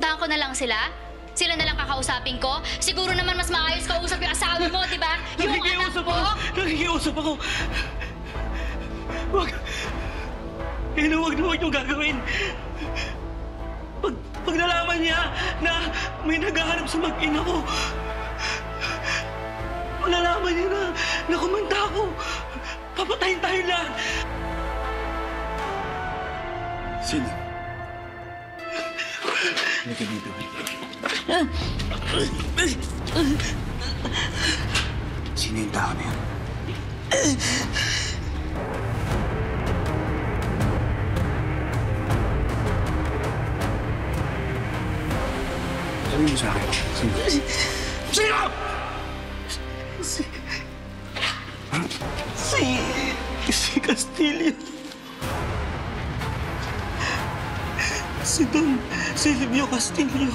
Puntahan ko na lang sila? Sila na lang kakausapin ko? Siguro naman mas maayos kausap yung asawa mo, di ba? Yung anak mo! Nakikiusap ako! Wag niyong gagawin. Pag nalaman niya na may naghahanap sa mag-ina ko, malalaman niya na kumanta ako. Papatayin tayo lahat. Sino? Halika dito. Sino yung tao na yun? Sabihin mo sa akin. Sino? Sino? Si Castillo. Si Don Silvio Castillo.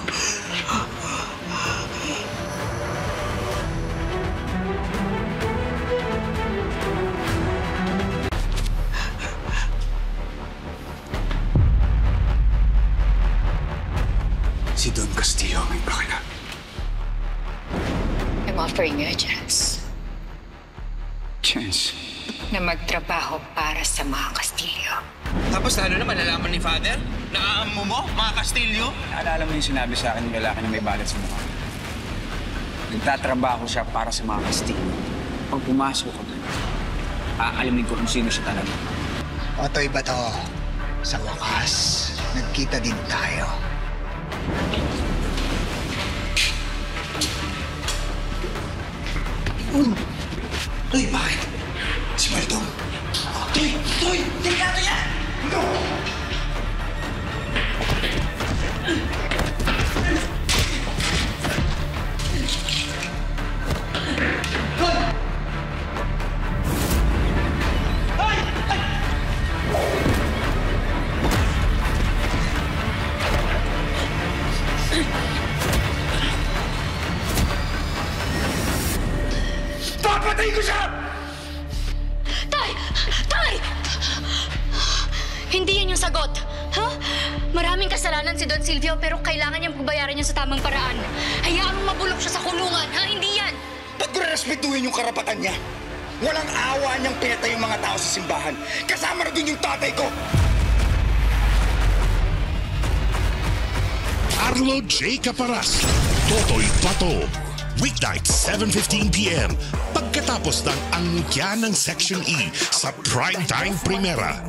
Si Don Castillo ang may bakala. I'm offering you a chance Chance. na magtrabaho para sa mga Castillo. Tapos ano naman, nalaman ni Father? Naaamo mo, mga Castillo? Naalala mo yung sinabi sa akin ng lalaki na may balat sa mukha. Nagtatrabaho siya para sa mga Castillo. Pag pumasok ko doon, aalamin ko kung sino siya talaga. Otoy ba to? Sa wakas, nagkita din tayo. Toy, bakit? Si Baldong. Toy! Delikado yan! No! Papatayin ko siya! Tay! Tay! Hindi yan yung sagot. Ha? Maraming kasalanan si Don Silvio pero kailangan niyang pagbayaran niya sa tamang paraan. Hayaan mo mabulok siya sa kulungan, ha? Hindi yan! Ba't ko respetuhin yung karapatan niya? Walang awa niyang pinatay yung mga tao sa simbahan. Kasama na dun yung tatay ko! Arlo J. Caparas, Totoy Pato. Weeknight, 7:15 p.m. Pagkatapos ng angkya ng Section E sa Primetime Primera.